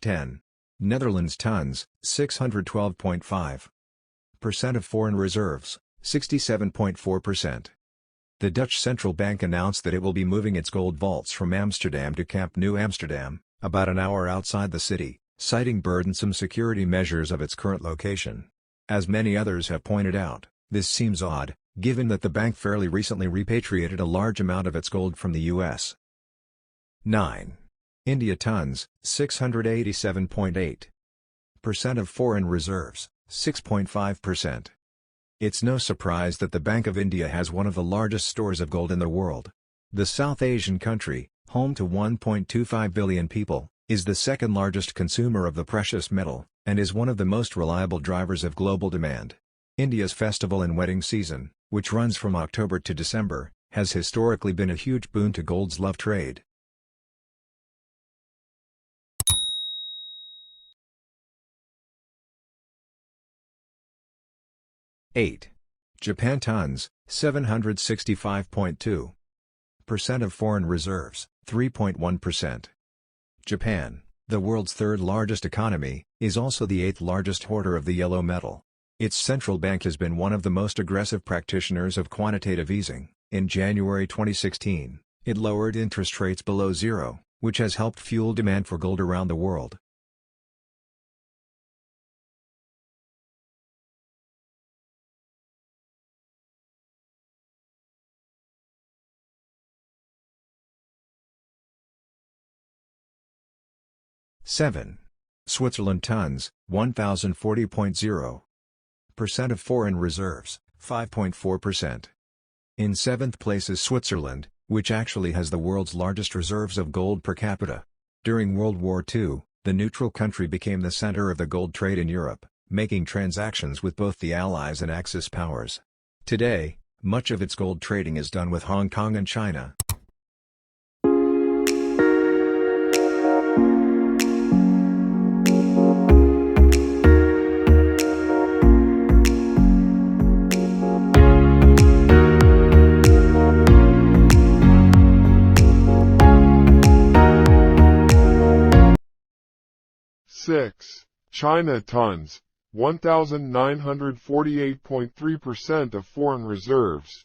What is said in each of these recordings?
10. Netherlands tons, 612.5% of foreign reserves, 67.4%. The Dutch central bank announced that it will be moving its gold vaults from Amsterdam to Camp New Amsterdam, about an hour outside the city, citing burdensome security measures of its current location. As many others have pointed out, this seems odd, given that the bank fairly recently repatriated a large amount of its gold from the U.S. 9. India tons, 687.8% of foreign reserves, 6.5%. It's no surprise that the Bank of India has one of the largest stores of gold in the world. The South Asian country, home to 1.25 billion people, is the second largest consumer of the precious metal, and is one of the most reliable drivers of global demand. India's festival and wedding season, which runs from October to December, has historically been a huge boon to gold's love trade. (8) Japan tons, 765.2% of foreign reserves, 3.1%. Japan, the world's third largest economy, is also the eighth largest hoarder of the yellow metal. Its central bank has been one of the most aggressive practitioners of quantitative easing. In January 2016, it lowered interest rates below zero, which has helped fuel demand for gold around the world. (7) Switzerland tons, 1,040.0% of foreign reserves, 5.4%. In seventh place is Switzerland, which actually has the world's largest reserves of gold per capita. During World War II, the neutral country became the center of the gold trade in Europe, making transactions with both the Allies and Axis powers. Today, much of its gold trading is done with Hong Kong and China. (6) China tons, 1,948.3% of foreign reserves,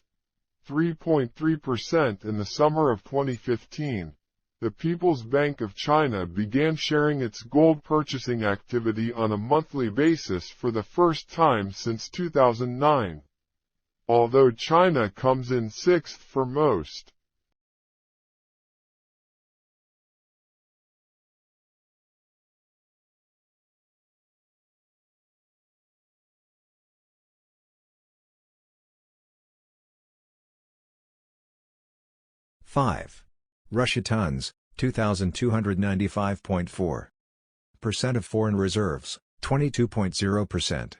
3.3%. In the summer of 2015, the People's Bank of China began sharing its gold purchasing activity on a monthly basis for the first time since 2009. Although China comes in sixth for most. (5) Russia tons, 2,295.4% of foreign reserves, 22.0%.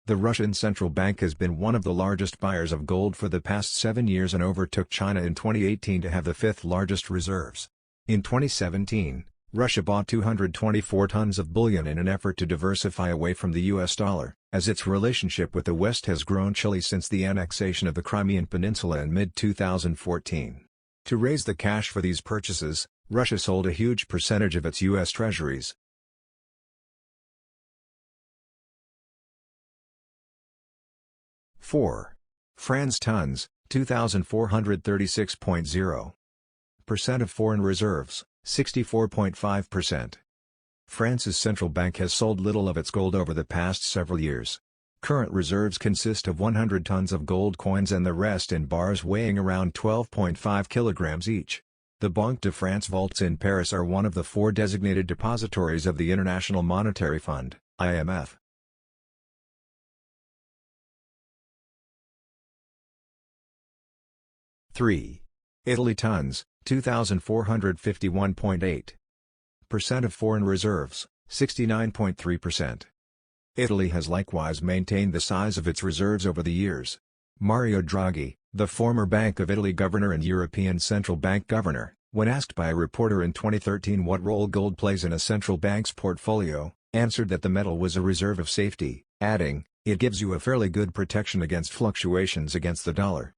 The Russian central bank has been one of the largest buyers of gold for the past 7 years and overtook China in 2018 to have the fifth largest reserves. In 2017, Russia bought 224 tons of bullion in an effort to diversify away from the US dollar, as its relationship with the West has grown chilly since the annexation of the Crimean Peninsula in mid-2014. To raise the cash for these purchases, Russia sold a huge percentage of its U.S. treasuries. (4) France tons, 2,436.0% of foreign reserves, 64.5%. France's central bank has sold little of its gold over the past several years. Current reserves consist of 100 tons of gold coins and the rest in bars weighing around 12.5 kilograms each. The Banque de France vaults in Paris are one of the 4 designated depositories of the International Monetary Fund, IMF. (3) Italy tons, 2,451.8% of foreign reserves, 69.3%. Italy has likewise maintained the size of its reserves over the years. Mario Draghi, the former Bank of Italy governor and European Central Bank governor, when asked by a reporter in 2013 what role gold plays in a central bank's portfolio, answered that the metal was a reserve of safety, adding, "It gives you a fairly good protection against fluctuations against the dollar."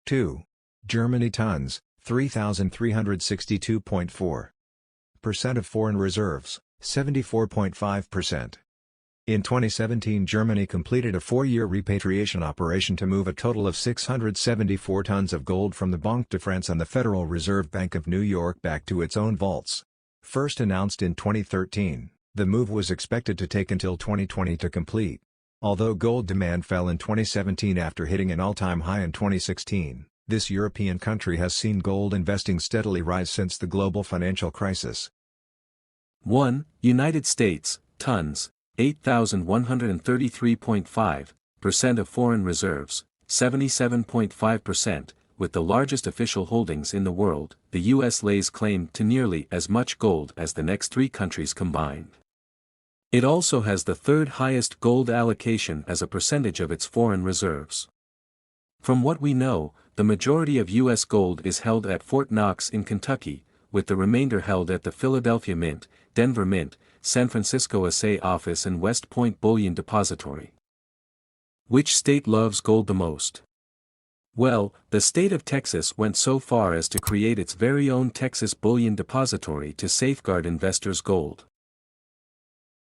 2. Germany tons, 3,362.4% of foreign reserves, 74.5%. In 2017 Germany completed a 4-year repatriation operation to move a total of 674 tons of gold from the Banque de France and the Federal Reserve Bank of New York back to its own vaults. First announced in 2013, the move was expected to take until 2020 to complete. Although gold demand fell in 2017 after hitting an all-time high in 2016, this European country has seen gold investing steadily rise since the global financial crisis. 1. United States, tons, 8,133.5% of foreign reserves, 77.5%, with the largest official holdings in the world. The U.S. lays claim to nearly as much gold as the next 3 countries combined. It also has the 3rd highest gold allocation as a percentage of its foreign reserves. From what we know, the majority of U.S. gold is held at Fort Knox in Kentucky, with the remainder held at the Philadelphia Mint, Denver Mint, San Francisco Assay Office and West Point Bullion Depository. Which state loves gold the most? Well, the state of Texas went so far as to create its very own Texas Bullion Depository to safeguard investors' gold.